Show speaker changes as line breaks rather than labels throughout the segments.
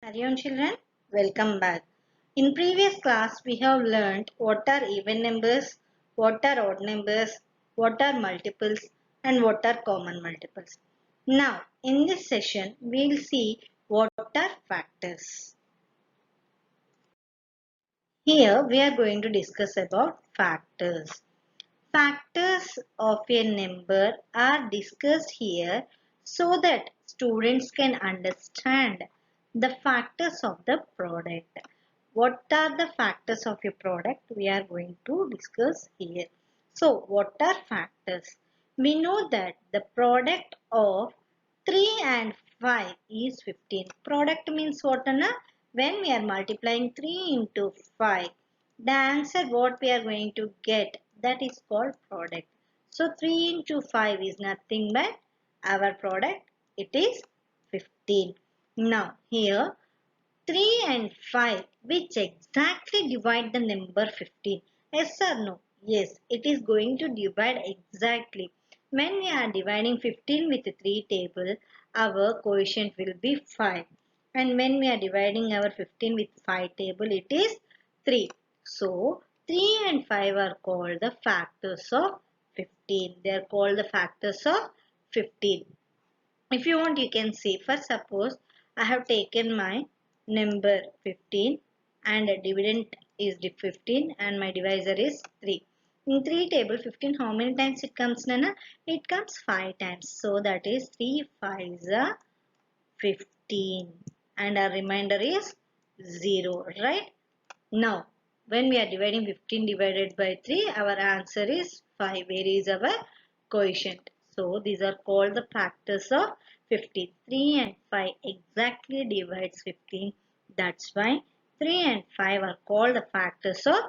Carry on children, welcome back. In previous class we have learnt what are even numbers, what are odd numbers, what are multiples and what are common multiples. Now in this session we will see what are factors. Here we are going to discuss about factors. Factors of a number are discussed here so that students can understand the factors of the product. What are the factors of a product? We are going to discuss here. So, what are factors? We know that the product of 3 and 5 is 15. Product means what, Anna? When we are multiplying 3 into 5, the answer what we are going to get, that is called product. So 3 into 5 is nothing but our product. It is 15. Now here 3 and 5 which exactly divide the number 15. Yes or no? Yes, it is going to divide exactly. When we are dividing 15 with 3 table, our quotient will be 5. And when we are dividing our 15 with 5 table, it is 3. So, 3 and 5 are called the factors of 15. They are called the factors of 15. If you want, you can see. For suppose, I have taken my number 15 and a dividend is 15 and my divisor is 3. In 3 table 15, how many times it comes, Nana? It comes 5 times. So that is 3 5s are 15 and our remainder is 0, right? Now, when we are dividing 15 divided by 3, our answer is 5. Where is our quotient? So, these are called the factors of 15. 3 and 5 exactly divides 15. That's why 3 and 5 are called the factors of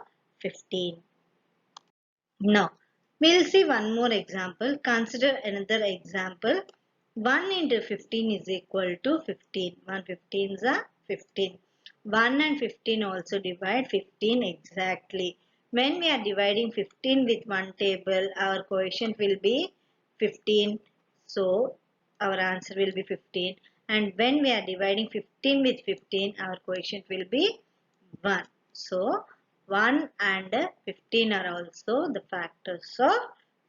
15. Now, we'll see one more example. Consider another example. 1 into 15 is equal to 15. 1 15s are 15. 1 and 15 also divide 15 exactly. When we are dividing 15 with one table, our quotient will be 15. So, our answer will be 15. And when we are dividing 15 with 15, our quotient will be 1. So, 1 and 15 are also the factors of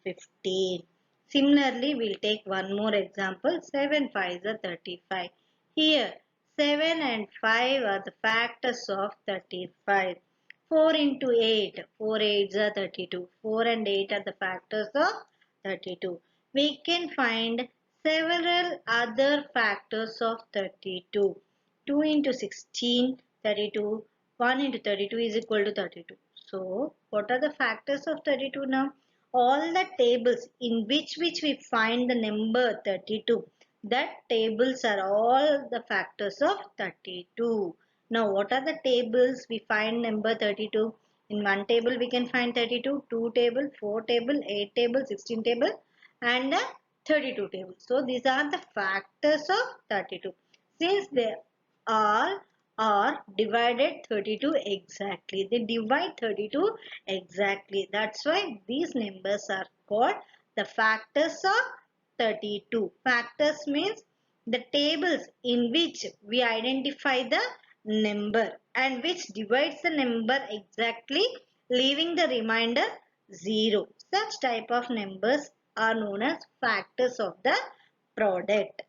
15. Similarly, we'll take one more example. 7 5s are 35. Here, 7 and 5 are the factors of 35. 4 into 8, 4 8s are 32. 4 and 8 are the factors of 32. We can find several other factors of 32. 2 into 16, 32. 1 into 32 is equal to 32. So, what are the factors of 32 now? All the tables in which we find the number 32, that tables are all the factors of 32. Now, what are the tables we find number 32? In one table we can find 32, 2 table, 4 table, 8 table, 16 table and 32 table. So, these are the factors of 32. Since they all are divided 32 exactly. They divide 32 exactly. That's why these numbers are called the factors of 32. Factors means the tables in which we identify the number and which divides the number exactly, leaving the remainder 0. Such type of numbers are known as factors of the product.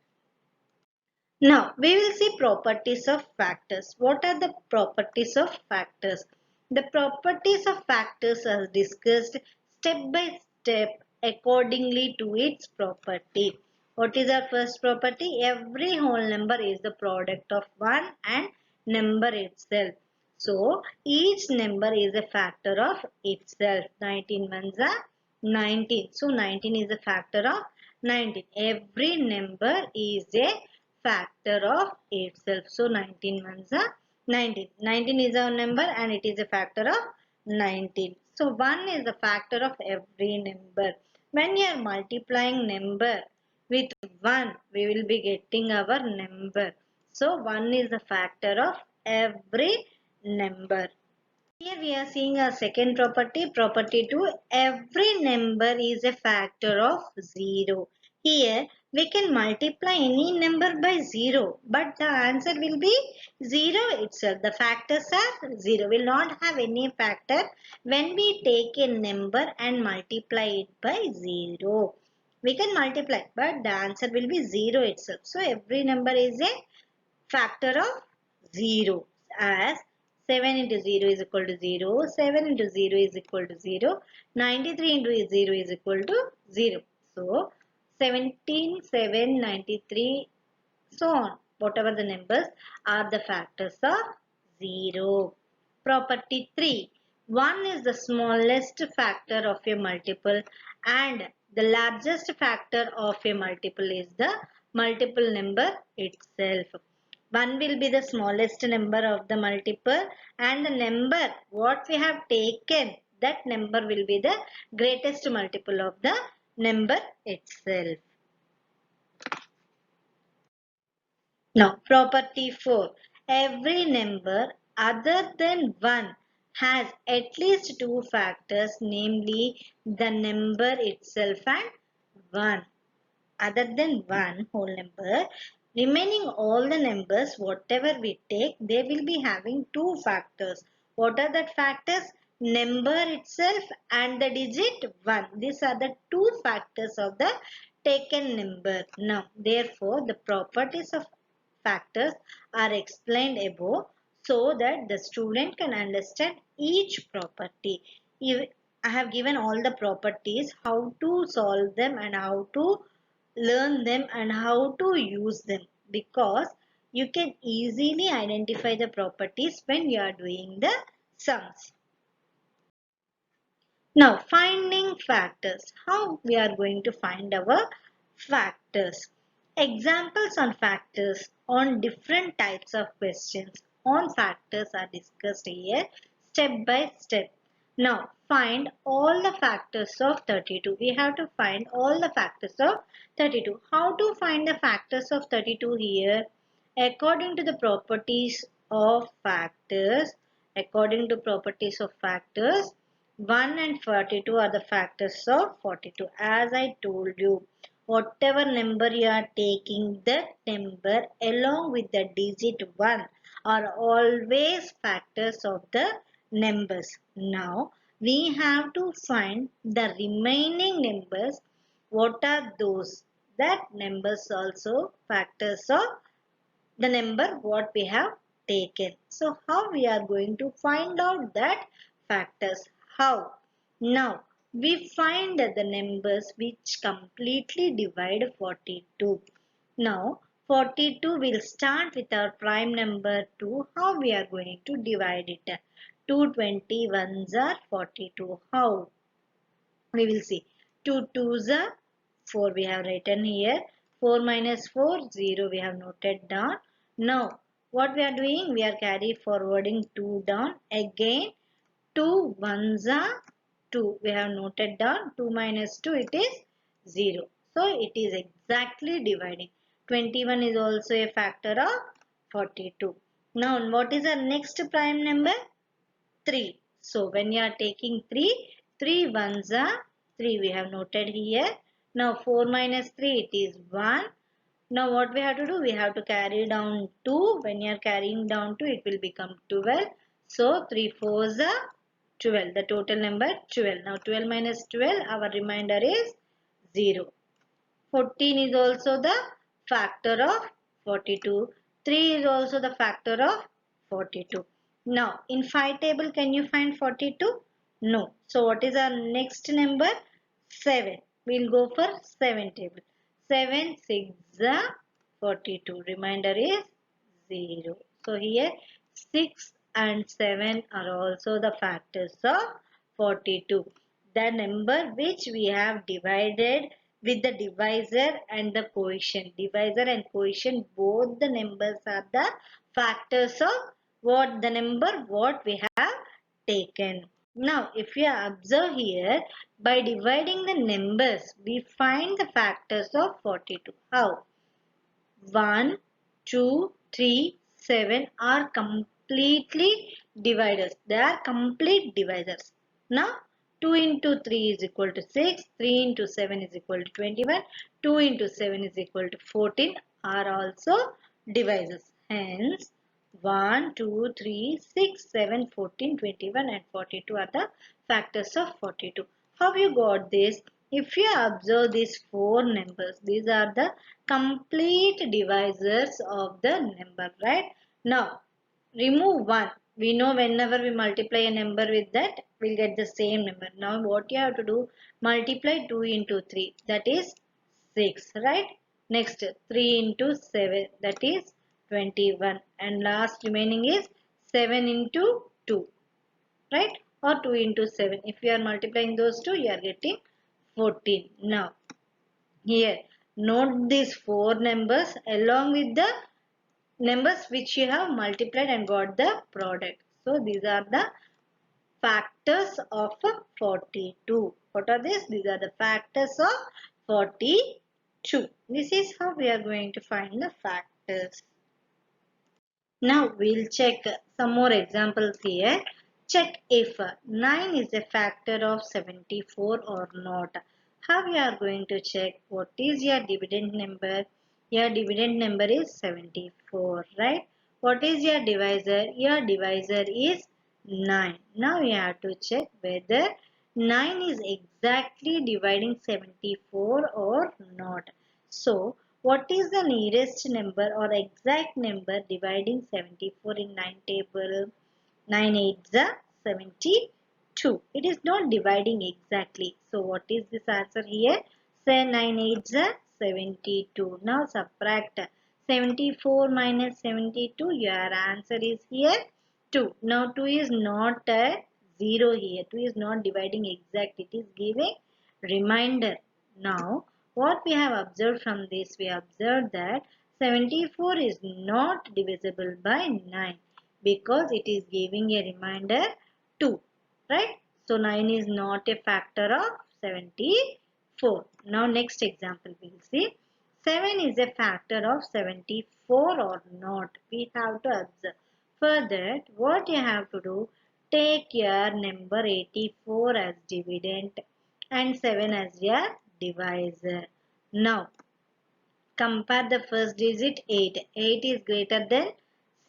Now, we will see properties of factors. What are the properties of factors? The properties of factors are discussed step by step accordingly to its property. What is our first property? Every whole number is the product of one and number itself. So, each number is a factor of itself. 19 ones are 19. So, 19 is a factor of 19. Every number is a factor of itself. So 19 ones are 19. 19 is our number and it is a factor of 19. So 1 is a factor of every number. When you are multiplying number with 1, we will be getting our number. So 1 is a factor of every number. Here we are seeing a second property, property 2. Every number is a factor of 0. Here we can multiply any number by 0, but the answer will be 0 itself. The factors are 0. We will not have any factor when we take a number and multiply it by 0. We can multiply, but the answer will be 0 itself. So every number is a factor of 0, as 7 into 0 is equal to 0, 7 into 0 is equal to 0, 93 into 0 is equal to 0. So 17, 7, 93, so on. Whatever the numbers are the factors of 0. Property 3. 1 is the smallest factor of a multiple and the largest factor of a multiple is the multiple number itself. 1 will be the smallest number of the multiple and the number what we have taken, that number will be the greatest multiple of the number itself. Now, property 4. Every number other than 1 has at least two factors, namely the number itself and 1. Other than 1 whole number, remaining all the numbers, whatever we take, they will be having two factors. What are the factors? Number itself and the digit 1. These are the two factors of the taken number. Now, therefore, the properties of factors are explained above so that the student can understand each property. If I have given all the properties, how to solve them and how to learn them and how to use them, because you can easily identify the properties when you are doing the sums. Now, finding factors. How we are going to find our factors? Examples on factors on different types of questions on factors are discussed here step by step. Now, find all the factors of 32. We have to find all the factors of 32. How to find the factors of 32 here? According to the properties of factors, according to properties of factors, 1 and 42 are the factors of 42. As I told you, whatever number you are taking, that number along with the digit 1 are always factors of the numbers. Now, we have to find the remaining numbers. What are those? That numbers also factors of the number what we have taken. So how we are going to find out that factors? How? Now we find the numbers which completely divide 42. Now 42 will start with our prime number 2. How we are going to divide it? 221s are 42. How? We will see. 2 2s are 4 we have written here. 4 minus 4, 0 we have noted down. Now, what we are doing? We are carry forwarding 2 down. Again, 2 ones are 2. We have noted down. 2 minus 2, it is 0. So, it is exactly dividing. 21 is also a factor of 42. Now, what is our next prime number? 3. So when you are taking 3, 3 ones are 3 we have noted here. Now 4 minus 3 it is 1. Now what we have to do? We have to carry down 2. When you are carrying down 2 it will become 12. So 3 4s are 12. The total number 12. Now 12 minus 12 our remainder is 0. 14 is also the factor of 42. 3 is also the factor of 42. Now, in 5 table, can you find 42? No. So, what is our next number? 7. We will go for 7 table. 7, 6, 42. Remainder is 0. So, here 6 and 7 are also the factors of 42. The number which we have divided with the divisor and the quotient. Divisor and quotient, both the numbers are the factors of what the number what we have taken. Now, if you observe here, by dividing the numbers, we find the factors of 42. How? 1, 2, 3, 7 are completely dividers. They are complete divisors. Now, 2 into 3 is equal to 6, 3 into 7 is equal to 21, 2 into 7 is equal to 14 are also divisors. Hence, 1, 2, 3, 6, 7, 14, 21 and 42 are the factors of 42. How you got this? If you observe these four numbers, these are the complete divisors of the number, right? Now, remove 1. We know whenever we multiply a number with that, we'll get the same number. Now, what you have to do? Multiply 2 into 3. That is 6, right? Next, 3 into 7. That is 21. And last remaining is 7 into 2, right? Or 2 into 7. If you are multiplying those two, you are getting 14. Now, here, note these four numbers along with the numbers which you have multiplied and got the product. So, these are the factors of 42. What are these? These are the factors of 42. This is how we are going to find the factors. Now we'll check some more examples here. Check if 9 is a factor of 74 or not. How you are going to check? What is your dividend number? Your dividend number is 74, right? What is your divisor? Your divisor is 9. Now you have to check whether 9 is exactly dividing 74 or not. So, what is the nearest number or exact number dividing 74 in 9 table? 9 8s are 72. It is not dividing exactly. So, what is this answer here? Say 9 8s are 72. Now, subtract 74 minus 72. Your answer is here 2. Now, 2 is not a 0 here. 2 is not dividing exact. It is giving reminder. Now, what we have observed from this, we observed that 74 is not divisible by 9 because it is giving a reminder 2, right? So, 9 is not a factor of 74. Now, next example we will see. 7 is a factor of 74 or not. We have to observe. For that, what you have to do, take your number 84 as dividend and 7 as your divisor. Now, compare the first digit 8. 8 is greater than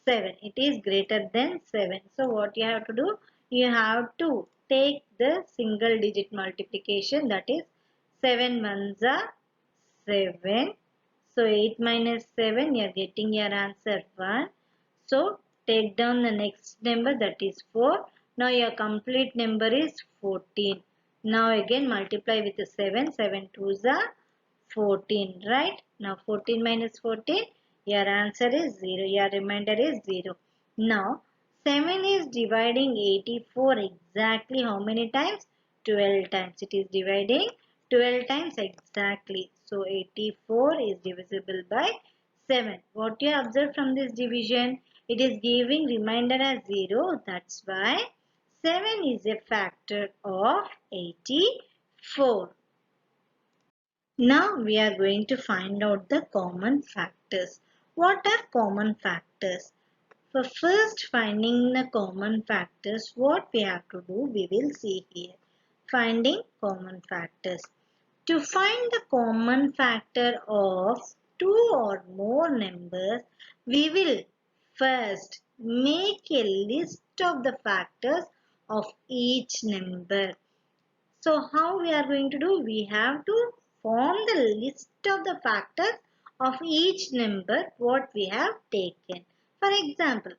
7. It is greater than 7. So, what you have to do? You have to take the single digit multiplication, that is 7 ones are 7. So, 8 minus 7, you are getting your answer 1. So, take down the next number, that is 4. Now, your complete number is 14. Now, again multiply with the 7. 7 twos are 14, right? Now, 14 minus 14, your answer is 0. Your remainder is 0. Now, 7 is dividing 84 exactly how many times? 12 times. It is dividing 12 times exactly. So, 84 is divisible by 7. What you observe from this division? It is giving remainder as 0. That's why 7 is a factor of 84. Now we are going to find out the common factors. What are common factors? For first finding the common factors, what we have to do, we will see here. Finding common factors. To find the common factor of two or more numbers, we will first make a list of the factors of each number. So how we are going to do? We have to form the list of the factors of each number what we have taken. For example,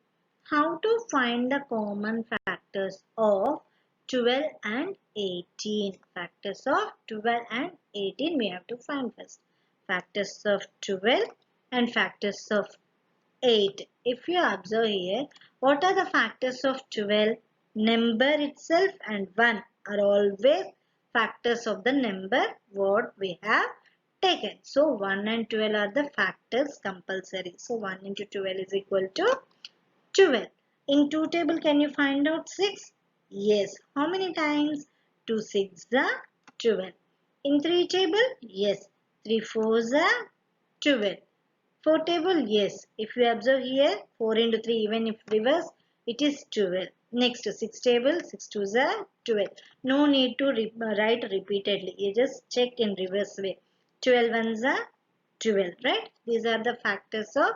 how to find the common factors of 12 and 18. Factors of 12 and 18 we have to find first. Factors of 12 and factors of 8. If you observe here, what are the factors of 12? Number itself and 1 are always factors of the number what we have taken. So 1 and 12 are the factors compulsory. So 1 into 12 is equal to 12. In 2 table can you find out 6? Yes. How many times? 2 6 are 12. In 3 table? Yes. 3 4s are 12. 4 table? Yes. If you observe here, 4 into 3, even if reverse, it is 12. Next 6 table, 6 2s are 12. No need to write repeatedly. You just check in reverse way. 12 ones are 12, right? These are the factors of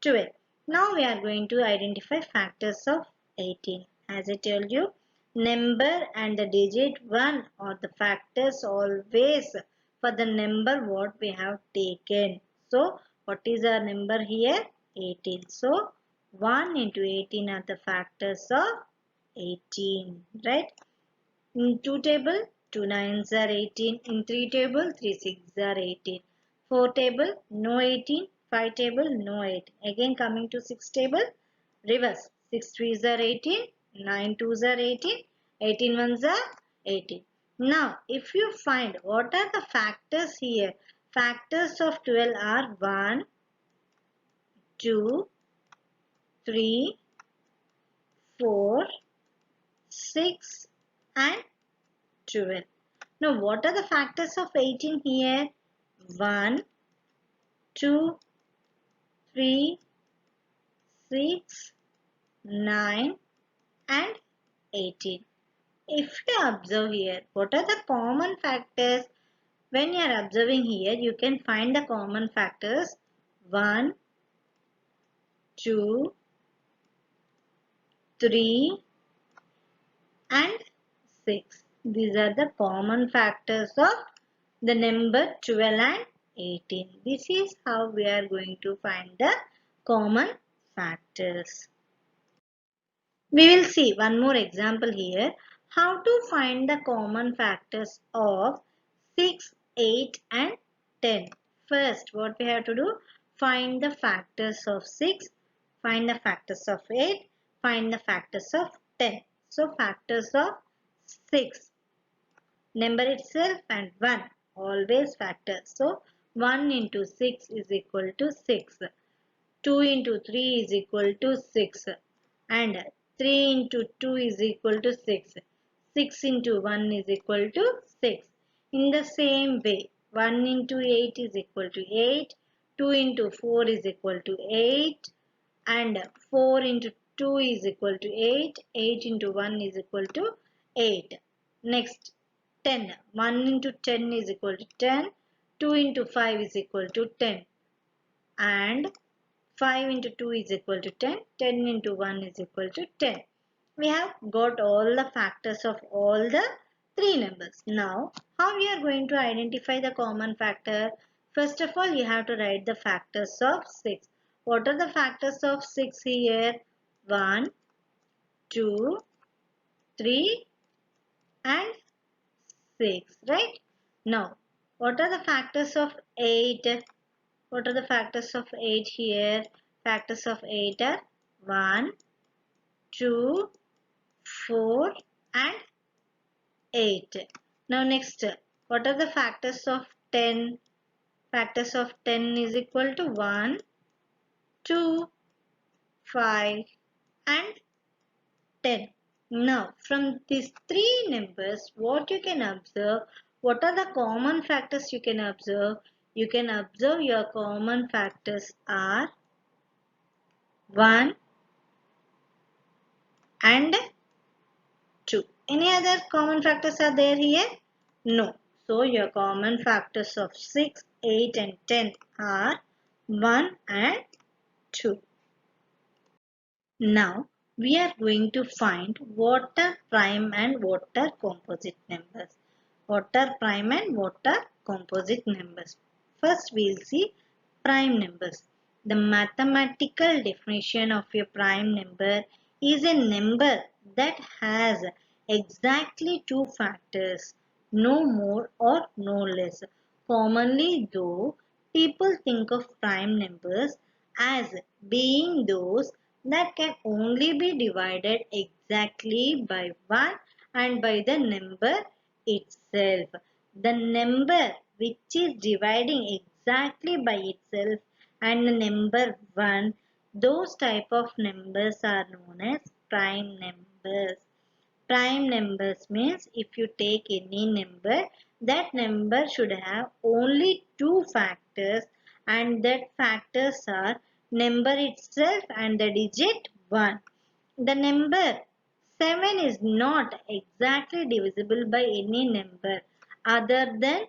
12. Now we are going to identify factors of 18. As I told you, number and the digit 1 are the factors always for the number what we have taken. So, what is our number here? 18. So, 1 into 18 are the factors of 18, right? In 2 table, 2 nines are 18. In 3 table, 3 sixes are 18. 4 table, no 18. 5 table, no 18. Again coming to 6 table, reverse. 6 threes are 18. 9 twos are 18. 18 ones are 18. Now, if you find what are the factors here, factors of 12 are 1, 2, 3, 4, 6 and 12. Now, what are the factors of 18 here? 1, 2, 3, 6, 9 and 18. If you observe here, what are the common factors? When you are observing here, you can find the common factors 1, 2, 3 and 6. These are the common factors of the number 12 and 18. This is how we are going to find the common factors. We will see one more example here. How to find the common factors of 6, 8 and 10. First, what we have to do? Find the factors of 6, find the factors of 8, find the factors of 10. So, factors of 6. Number itself and 1. Always factors. So, 1 into 6 is equal to 6. 2 into 3 is equal to 6. And 3 into 2 is equal to 6. 6 into 1 is equal to 6. In the same way, 1 into 8 is equal to 8. 2 into 4 is equal to 8. And 4 into 2 is equal to 8. 8 into 1 is equal to 8. Next, 10. 1 into 10 is equal to 10. 2 into 5 is equal to 10. And 5 into 2 is equal to 10. 10 into 1 is equal to 10. We have got all the factors of all the three numbers. Now, how we are going to identify the common factor? First of all, you have to write the factors of 6. What are the factors of 6 here? 1, 2, 3 and 6, right? Now, what are the factors of 8? What are the factors of 8 here? Factors of 8 are 1, 2, 4 and 8. Now next, what are the factors of 10? Factors of 10 is equal to 1, 2, 5 and 10. Now from these three numbers, what you can observe, what are the common factors you can observe? You can observe your common factors are 1 and 2. Any other common factors are there here? No. So your common factors of 6, 8 and 10 are 1 and 2. Now we are going to find what are prime and what are composite numbers. What are prime and what are composite numbers. First we will see prime numbers. The mathematical definition of a prime number is a number that has exactly two factors, no more or no less. Commonly though, people think of prime numbers as being those that can only be divided exactly by 1 and by the number itself. The number which is dividing exactly by itself and the number 1, those type of numbers are known as prime numbers. Prime numbers means if you take any number, that number should have only two factors and that factors are number itself and the digit 1. The number 7 is not exactly divisible by any number other than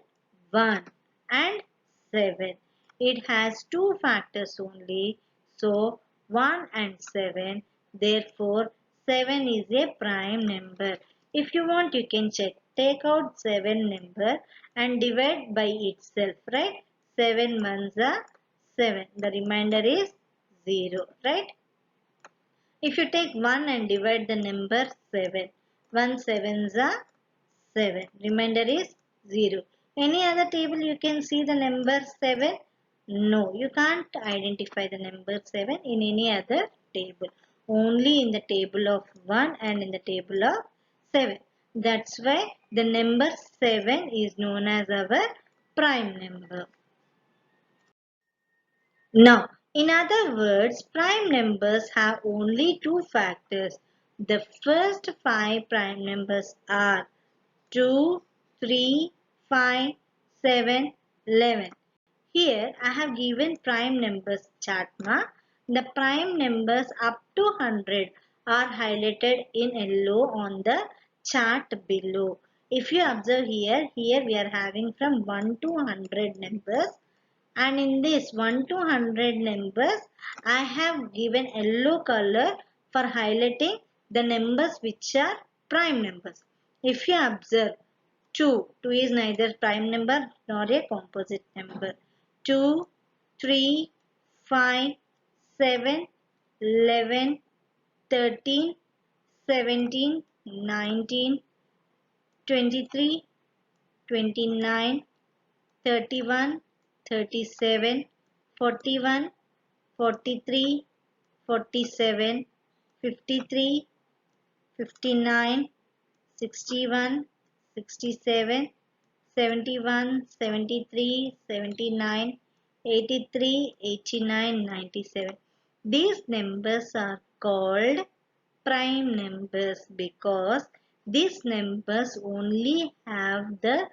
1 and 7. It has two factors only. So 1 and 7. Therefore 7 is a prime number. If you want, you can check. Take out 7 number and divide by itself, right? 7 ones are 7. The remainder is 0, right? If you take 1 and divide the number 7, 1 sevens are 7. Remainder is 0. Any other table you can see the number 7? No, you can't identify the number 7 in any other table. Only in the table of 1 and in the table of 7. That's why the number 7 is known as our prime number. Now, in other words, prime numbers have only two factors. The first five prime numbers are 2, 3, 5, 7, 11. Here I have given prime numbers chart. The prime numbers up to 100 are highlighted in yellow on the chart below. If you observe here we are having from 1 to 100 numbers, and in this 1 to 100 numbers I have given yellow color for highlighting the numbers which are prime numbers. If you observe 2 is neither prime number nor a composite number. 2, 3, 5, 7, 11, 13, 17, 19, 23, 29, 31, 37, 41, 43, 47, 53, 59, 61, 67, 71, 73, 79, 83, 89, 97. These numbers are called prime numbers because these numbers only have the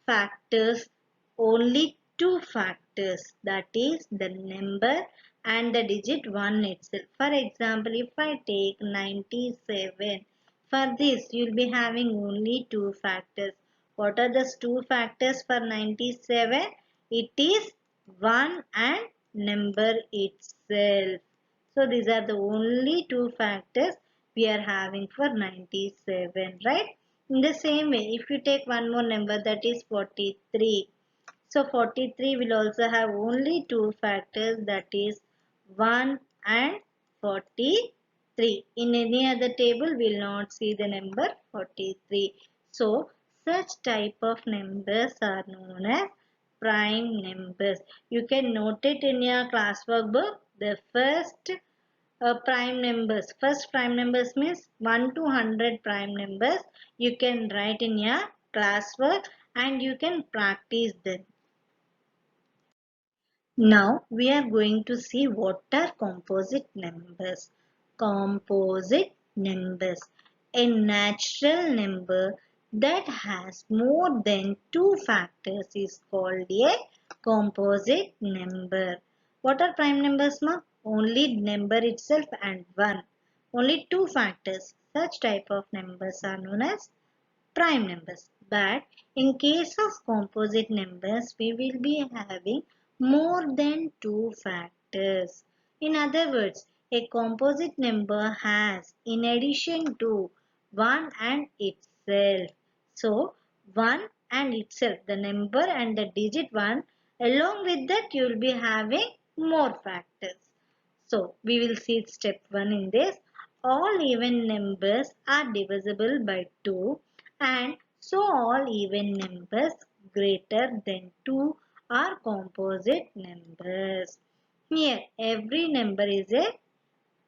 factors, only two factors, that is the number and the digit 1 itself. For example, if I take 97, for this you will be having only two factors. What are the two factors for 97? It is 1 and number itself. So these are the only two factors we are having for 97, right? In the same way, if you take one more number, that is 43. So 43 will also have only two factors, that is 1 and 43. In any other table, we will not see the number 43. So such type of numbers are known as prime numbers. You can note it in your classwork book. The first first prime numbers means 1 to 100 prime numbers. You can write in your classwork and you can practice them. Now we are going to see what are composite numbers. Composite numbers. A natural number that has more than two factors is called a composite number. What are prime numbers, ma? Only number itself and one. Only two factors. Such type of numbers are known as prime numbers. But in case of composite numbers, we will be having more than two factors. In other words, a composite number has in addition to 1 and itself. So 1 and itself, the number and the digit 1, along with that you will be having more factors. So we will see step 1 in this. All even numbers are divisible by 2, and so all even numbers greater than 2 are composite numbers. Here every number is a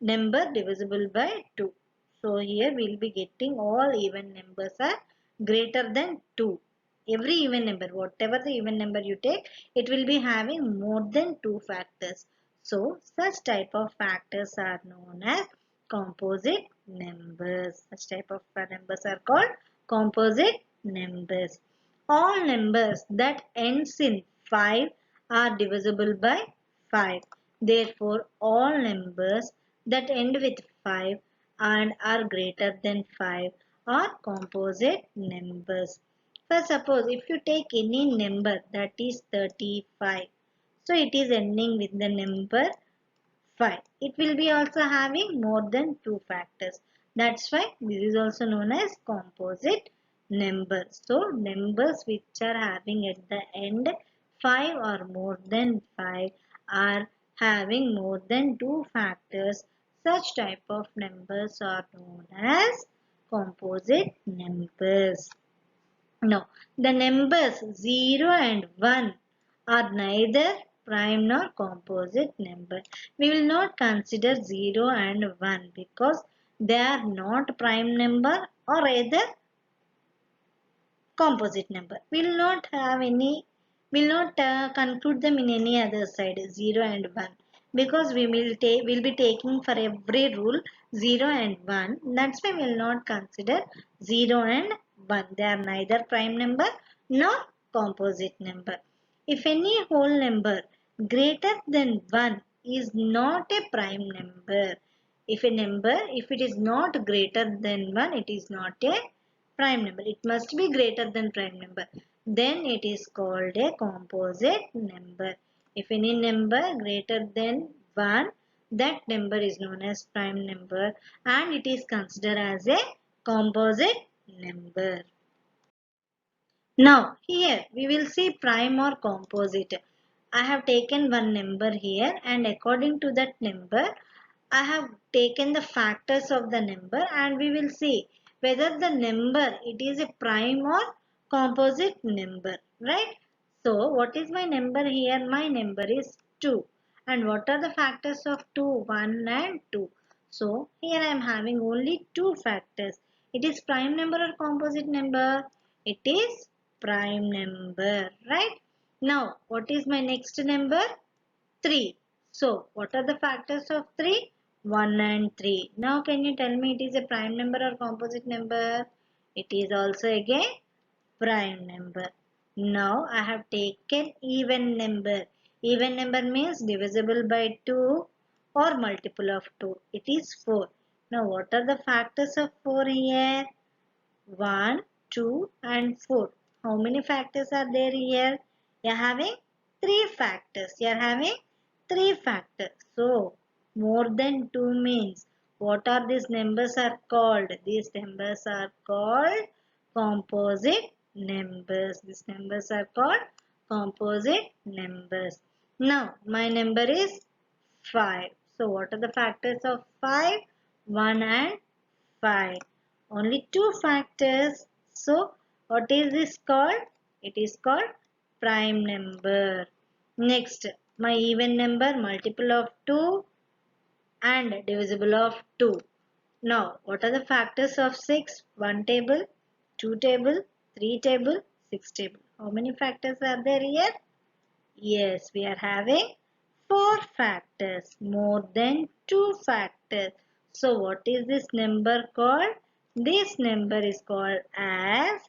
number divisible by 2. So here we will be getting all even numbers are greater than 2. Every even number, whatever the even number you take, it will be having more than 2 factors. So such type of factors are known as composite numbers. Such type of numbers are called composite numbers. All numbers that ends in 5 are divisible by 5. Therefore, all numbers that end with 5 and are greater than 5 are composite numbers. For suppose if you take any number that is 35, so it is ending with the number 5. It will be also having more than 2 factors. That's why this is also known as composite numbers. So numbers which are having at the end 5 or more than 5 are having more than 2 factors. Such type of numbers are known as composite numbers. No, the numbers 0 and 1 are neither prime nor composite number. We will not consider 0 and 1 because they are not prime number or either composite number. We will not have any, will not conclude them in any other side 0 and 1 because will be taking for every rule 0 and 1. That's why we will not consider 0 and 1. They are neither prime number nor composite number. If any whole number greater than 1 is not a prime number, if it is not greater than 1, it is not a prime number. It must be greater than prime number. Then it is called a composite number. If any number greater than 1, that number is known as prime number and it is considered as a composite number. Now here we will see prime or composite. I have taken one number here and according to that number I have taken the factors of the number and we will see whether the number it is a prime or composite number, right? So what is my number here? My number is 2. And what are the factors of 2? 1 and 2. So here I am having only 2 factors. It is prime number or composite number? It is prime number, right? Now what is my next number? 3. So what are the factors of 3? 1 and 3. Now can you tell me it is a prime number or composite number? It is also again prime number. Now I have taken even number. Even number means divisible by 2 or multiple of 2. It is 4. Now what are the factors of 4 here? 1, 2 and 4. How many factors are there here? You are having 3 factors. You are having 3 factors. So, more than 2 means what are these numbers are called? These numbers are called composite numbers. These numbers are called composite numbers. Now, my number is 5. So, what are the factors of 5? 1 and 5. Only 2 factors. So, what is this called? It is called prime number. Next, my even number multiple of 2 and divisible of 2. Now, what are the factors of 6? 1 table, 2 table, 3 table, 6 table. How many factors are there here? Yes, we are having 4 factors, more than 2 factors. So what is this number called? This number is called as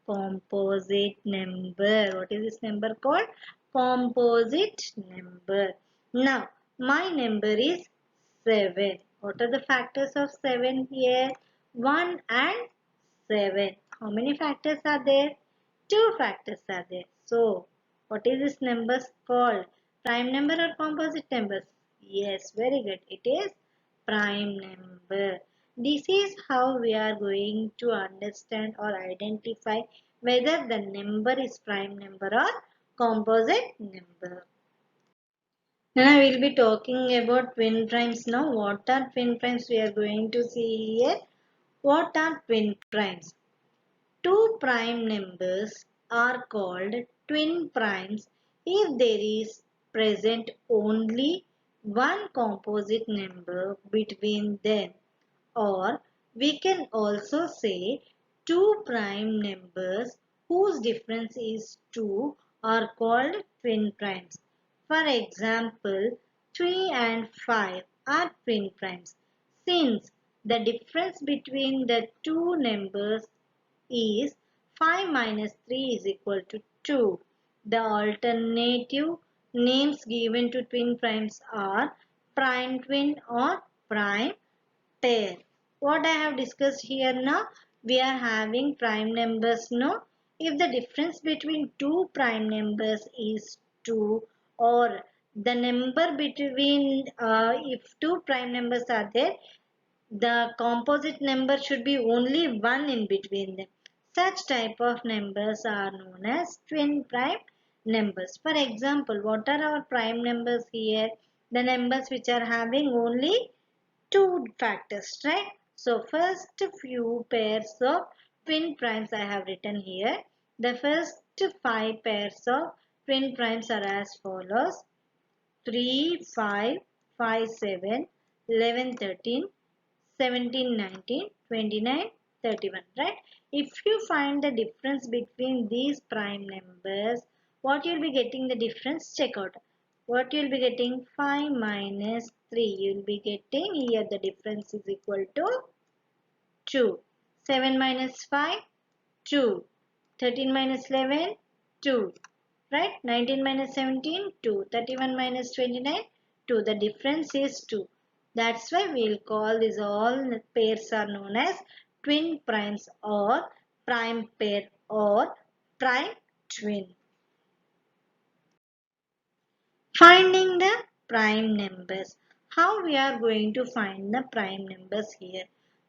composite number. What is this number called? Composite number. Now, my number is 7. What are the factors of 7 here? 1 and 7. How many factors are there? 2 factors are there. So, what is this numbers called? Prime number or composite numbers? Yes, very good. It is prime number. This is how we are going to understand or identify whether the number is prime number or composite number. Now we will be talking about twin primes now. What are twin primes? We are going to see here. What are twin primes? Two prime numbers are called twin primes if there is present only one composite number between them, or we can also say two prime numbers whose difference is 2 are called twin primes. For example, 3 and 5 are twin primes since the difference between the two numbers is 5 minus 3 is equal to 2. The alternative names given to twin primes are prime twin or prime pair. What I have discussed here now, we are having prime numbers now. If the difference between two prime numbers is 2, or the number between, if two prime numbers are there, the composite number should be only 1 in between them. Such type of numbers are known as twin prime numbers. For example, what are our prime numbers here? The numbers which are having only two factors, right? So first few pairs of twin primes I have written here. The first 5 pairs of twin primes are as follows: 3, 5, 5, 7, 11, 13, 17, 19, 29, 31, right? If you find the difference between these prime numbers, what you'll be getting the difference? Check out. What you'll be getting? 5 minus 3. You'll be getting here the difference is equal to 2. 7 minus 5, 2. 13 minus 11, 2. Right? 19 minus 17, 2. 31 minus 29, 2. The difference is 2. That's why we'll call these all pairs are known as twin primes or prime pair or prime twin. Finding the prime numbers. How we are going to find the prime numbers here?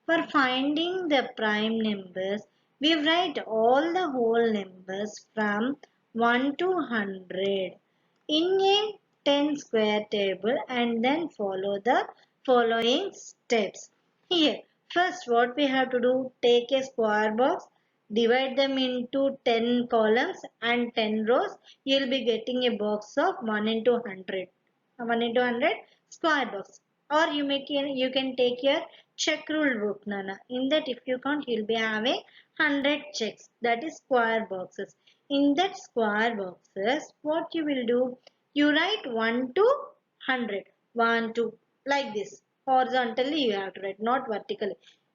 For finding the prime numbers, we write all the whole numbers from 1 to 100 in a 10 square table and then follow the following steps. Here, first what we have to do, take a square box, divide them into 10 columns and 10 rows. You will be getting a box of 1 into 100. 1 into 100 square box. Or you can take your check rule book, Nana. In that if you count, you will be having 100 checks. That is square boxes. In that square boxes, what you will do? You write 1 to 100. 1, 2, like this. Horizontally you have to write, not vertically.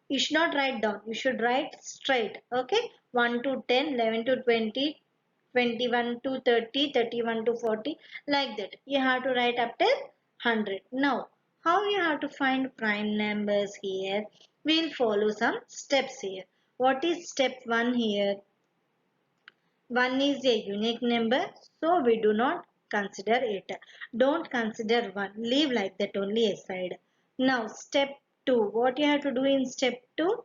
You should not write down. You should write straight. Okay. 1 to 10, 11 to 20, 21 to 30, 31 to 40. Like that. You have to write up till 100. Now, how you have to find prime numbers here? We'll follow some steps here. What is step 1 here? 1 is a unique number, so we do not consider it. Don't consider 1. Leave like that only aside. Now step 2. What you have to do in step 2?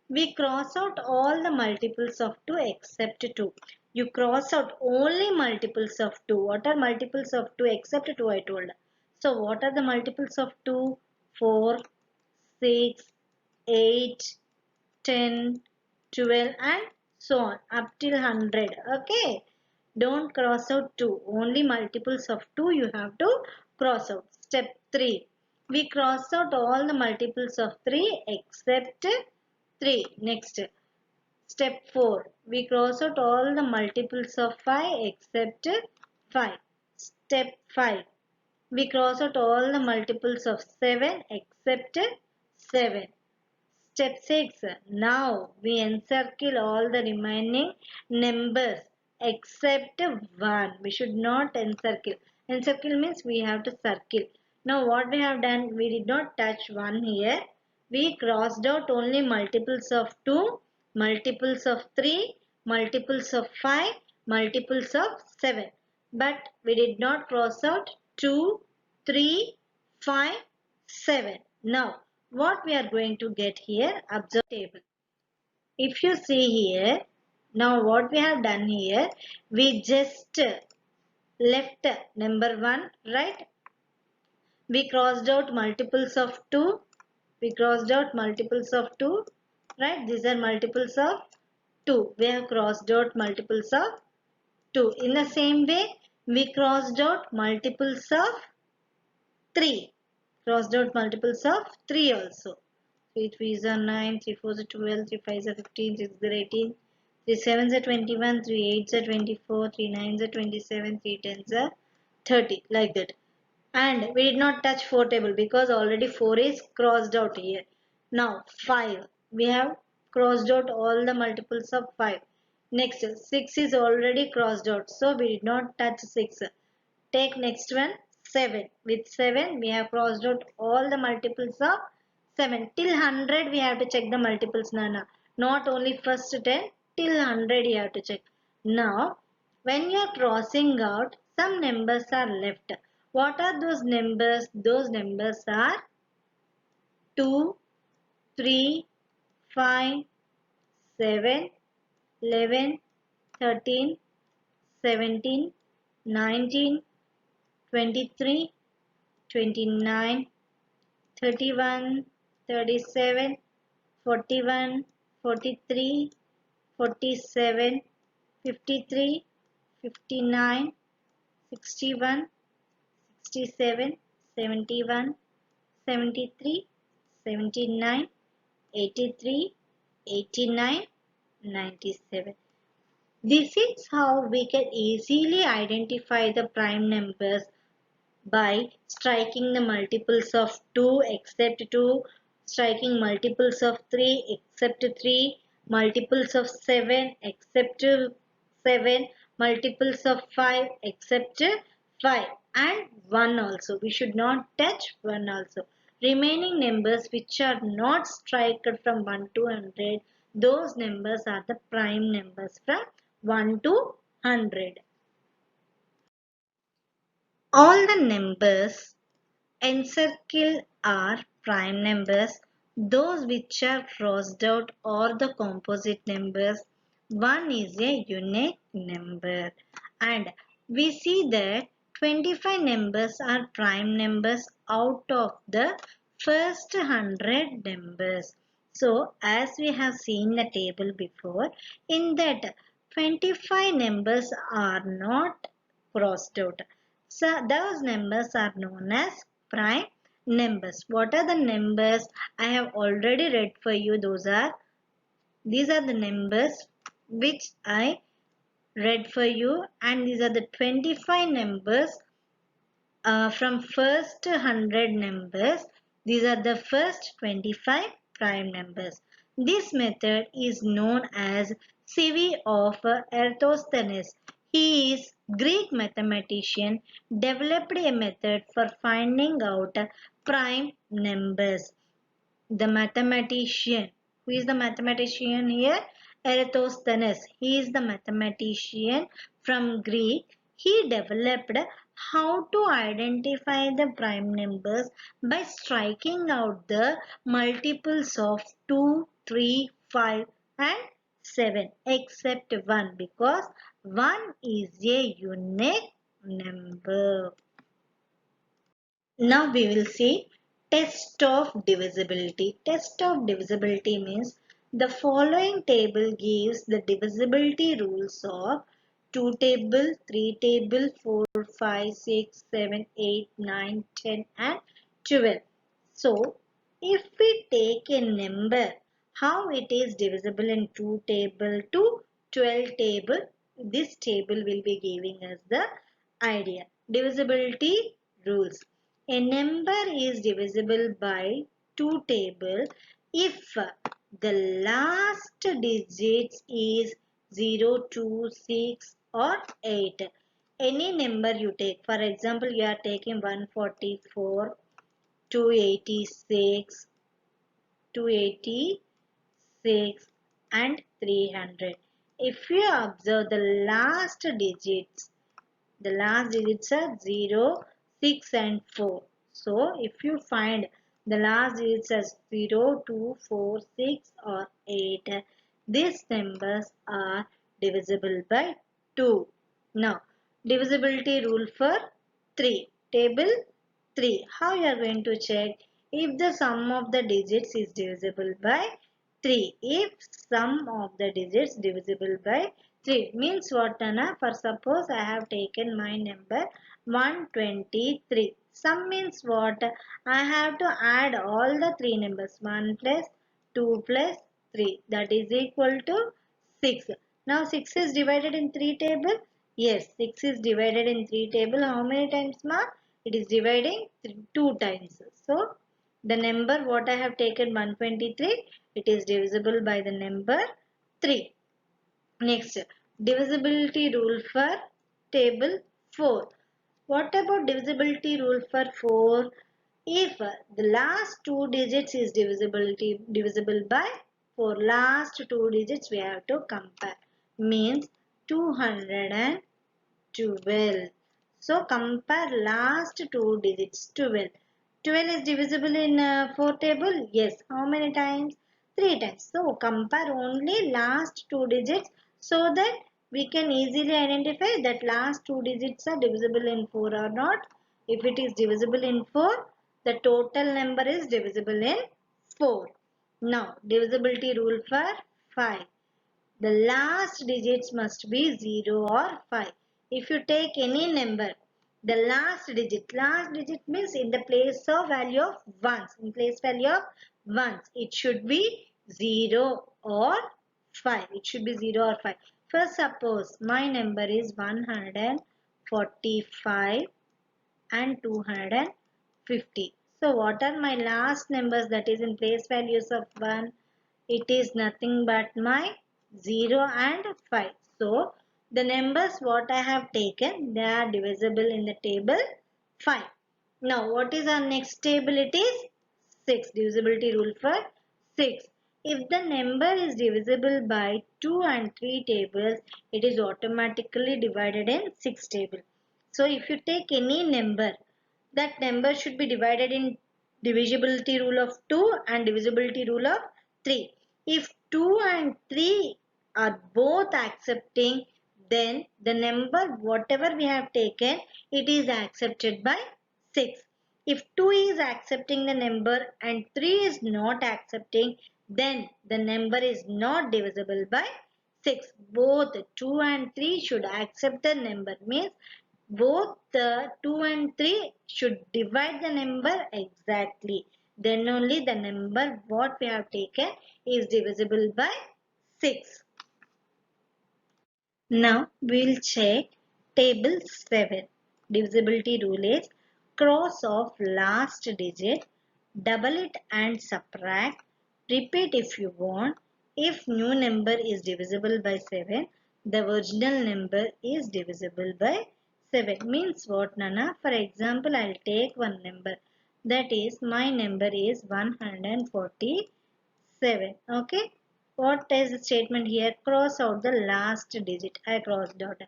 We cross out all the multiples of 2 except 2. You cross out only multiples of 2. What are multiples of 2 except 2 I told. So what are the multiples of 2? 4, 6, 8, 10, 12 and so on up till 100. Okay. Don't cross out 2. Only multiples of 2 you have to cross out. Step 3. We cross out all the multiples of 3 except 3. Next. Step 4. We cross out all the multiples of 5 except 5. Step 5. We cross out all the multiples of 7 except 7. Step 6. Now we encircle all the remaining numbers except 1. We should not encircle. Encircle means we have to circle. Now what we have done, we did not touch 1 here. We crossed out only multiples of 2, multiples of 3, multiples of 5, multiples of 7. But we did not cross out 2, 3, 5, 7. Now what we are going to get here, observe table. If you see here, now what we have done here, we just left number 1, right? We crossed out multiples of 2. We crossed out multiples of 2, right? These are multiples of 2. We have crossed out multiples of 2. In the same way, we crossed out multiples of 3. Crossed out multiples of 3 also. 3 3s are 9, 3 4s are 12, 3 5s are 15, 6 are 18, 3 7s are 21, 3 8s are 24, 3 9s are 27, 3 10s are 30, like that. And we did not touch 4 table because already 4 is crossed out here. Now 5. We have crossed out all the multiples of 5. Next 6 is already crossed out. So we did not touch 6. Take next one 7. With 7 we have crossed out all the multiples of 7. Till 100 we have to check the multiples, Nana. Not only first 10, till 100 you have to check. Now, when you are crossing out, some numbers are left. What are those numbers? Those numbers are 2, 3, 5, 7, 11, 13, 17, 19, 23, 29, 31, 37, 41, 43, 47, 53, 59, 61, 67, 71, 73, 79, 83, 89, 97. This is how we can easily identify the prime numbers by striking the multiples of 2 except 2, striking multiples of 3 except 3, multiples of 7 except 7, multiples of 5 except 5, and 1 also. We should not touch 1 also. Remaining numbers which are not struck from 1 to 100, those numbers are the prime numbers from 1 to 100. All the numbers encircled are prime numbers. Those which are crossed out are the composite numbers. 1 is a unique number. And we see that 25 numbers are prime numbers out of the first 100 numbers. So, as we have seen the table before, in that 25 numbers are not crossed out. So those numbers are known as prime numbers. What are the numbers? I have already read for you. These are the numbers which I read for you, and these are the 25 numbers from first 100 numbers. These are the first 25 prime numbers. This method is known as sieve of Eratosthenes. He is Greek mathematician, developed a method for finding out prime numbers. The mathematician. Who is the mathematician here? Eratosthenes. He is the mathematician from Greek. He developed how to identify the prime numbers by striking out the multiples of 2, 3, 5 and 7 except 1, because 1 is a unique number. Now we will see test of divisibility. Test of divisibility means the following table gives the divisibility rules of 2 table, 3 table, 4, 5, 6, 7, 8, 9, 10 and 12. So if we take a number, how it is divisible in 2 table to 12 table, this table will be giving us the idea. Divisibility rules. A number is divisible by 2 table if the last digits is 0, 2, 6 or 8. Any number you take. For example, you are taking 144, 286, 286 and 300. If you observe the last digits are 0, 6 and 4. So if you find the last digits as 0, 2, 4, 6 or 8, these numbers are divisible by 2. Now, divisibility rule for 3. Table 3. How you are going to check? If the sum of the digits is divisible by 3. If sum of the digits divisible by 3 means what, Anna? For suppose I have taken my number 123. Sum means what? I have to add all the three numbers. 1 plus 2 plus 3. That is equal to 6. Now 6 is divided in 3 table. Yes, 6 is divided in 3 table. How many times, ma? It is dividing 2 times. So the number what I have taken 123, it is divisible by the number 3. Next, divisibility rule for table 4. What about divisibility rule for 4? If the last two digits is divisible by 4, last two digits we have to compare. Means 212. So compare last two digits. 12. 12 is divisible in 4 table. Yes. How many times? 3 times. So compare only last two digits so that we can easily identify that last two digits are divisible in 4 or not. If it is divisible in 4, the total number is divisible in 4. Now divisibility rule for 5. The last digits must be 0 or 5. If you take any number, the last digit means in the place of value of ones. In place value of ones, it should be 0 or 5. It should be 0 or 5. First, suppose my number is 145 and 250. So what are my last numbers that is in place values of 1? It is nothing but my 0 and 5. So the numbers what I have taken, they are divisible in the table 5. Now what is our next table? It is 6. Divisibility rule for 6. If the number is divisible by 2 and 3 tables, it is automatically divided in 6 table. So if you take any number, that number should be divided in divisibility rule of 2 and divisibility rule of 3. If 2 and 3 are both accepting, then the number whatever we have taken, it is accepted by 6. If 2 is accepting the number and 3 is not accepting, then the number is not divisible by 6. Both 2 and 3 should accept the number. Means both the 2 and 3 should divide the number exactly. Then only the number what we have taken is divisible by 6. Now we will check table 7. Divisibility rule is cross off last digit, double it and subtract. Repeat if you want. If new number is divisible by 7, the original number is divisible by 7. Means what, Nana? For example, I will take one number. That is, my number is 147. Okay. What is the statement here? Cross out the last digit. I crossed out.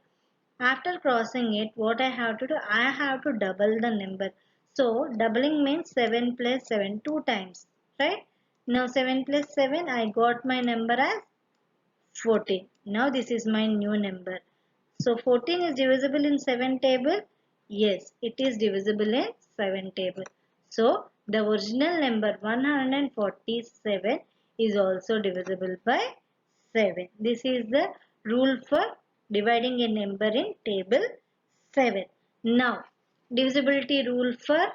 After crossing it, what I have to do? I have to double the number. So, doubling means 7 plus 7 two times. Right? Now, 7 plus 7, I got my number as 14. Now, this is my new number. So, 14 is divisible in 7 table? Yes, it is divisible in 7 table. So, the original number 147 is also divisible by 7. This is the rule for dividing a number in table 7. Now, divisibility rule for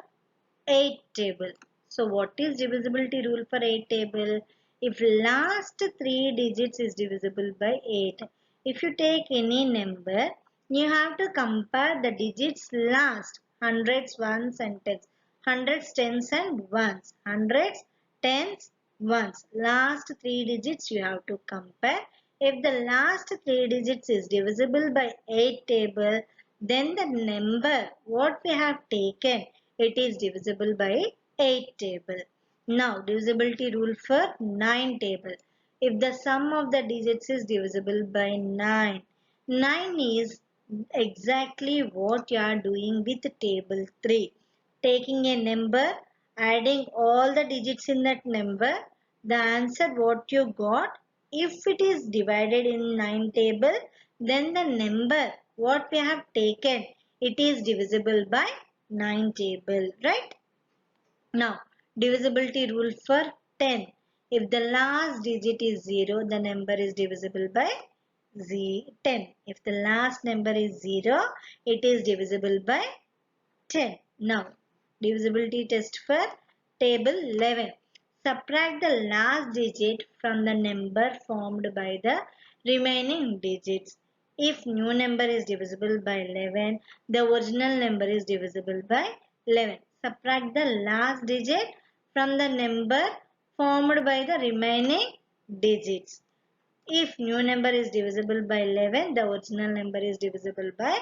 8 table. So, what is divisibility rule for 8 table? If last 3 digits is divisible by 8, if you take any number, you have to compare the digits last, hundreds, ones and tens. Hundreds, tens and ones. Hundreds, tens, ones. Last 3 digits you have to compare. If the last 3 digits is divisible by 8 table, then the number what we have taken, it is divisible by 8 table. Now divisibility rule for 9 table. If the sum of the digits is divisible by 9, 9 is exactly what you are doing with table 3. Taking a number, adding all the digits in that number, the answer what you got, if it is divided in 9 table, then the number what we have taken, it is divisible by 9 table, right? Now, divisibility rule for 10. If the last digit is 0, the number is divisible by 10. If the last number is 0, it is divisible by 10. Now, divisibility test for table 11. Subtract the last digit from the number formed by the remaining digits. If new number is divisible by 11, the original number is divisible by 11. Subtract the last digit from the number formed by the remaining digits. If new number is divisible by 11, the original number is divisible by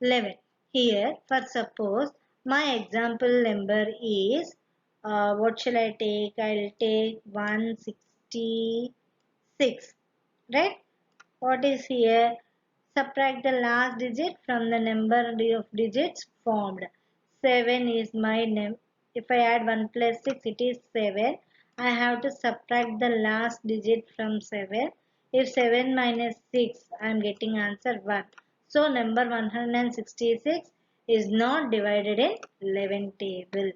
11. Here, for suppose, my example number is what shall I take? I'll take 166, right? What is here? Subtract the last digit from the number of digits formed. 7 is my name. If I add 1 plus 6, it is 7. I have to subtract the last digit from 7. If 7 minus 6, I am getting answer 1. So number 166 is not divided in 11 table.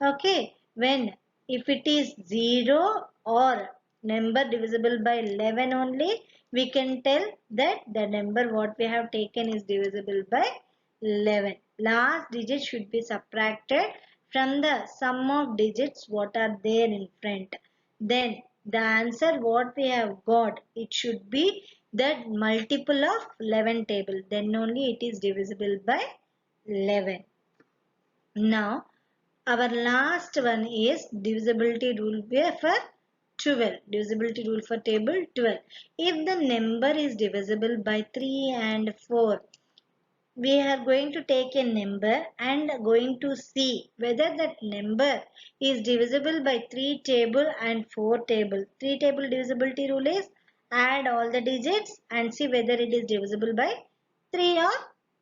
Okay, if it is 0 or number divisible by 11 only, we can tell that the number what we have taken is divisible by 11. Last digit should be subtracted from the sum of digits what are there in front. Then the answer what we have got, it should be the multiple of 11 table. Then only it is divisible by 11. Now our last one is divisibility rule for 12. Divisibility rule for table 12. If the number is divisible by 3 and 4, we are going to take a number and going to see whether that number is divisible by 3 table and 4 table. 3 table divisibility rule is add all the digits and see whether it is divisible by 3 or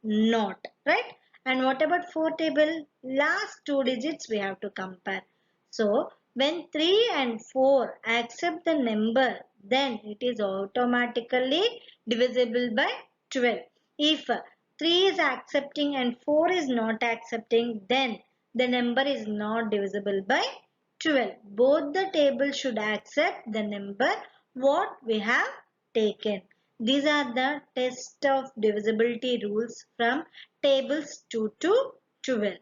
not, right? And what about 4 table? Last 2 digits we have to compare. So when 3 and 4 accept the number, then it is automatically divisible by 12. If 3 is accepting and 4 is not accepting, then the number is not divisible by 12. Both the tables should accept the number what we have taken. These are the test of divisibility rules from tables 2 to 12.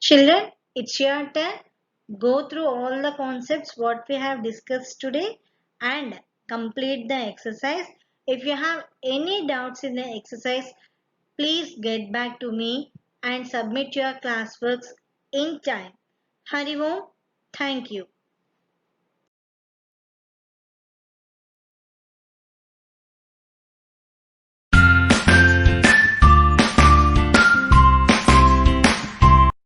Children, it's your turn. Go through all the concepts what we have discussed today and complete the exercise. If you have any doubts in the exercise, please get back to me and submit your classworks in time. Hari Om. Thank you.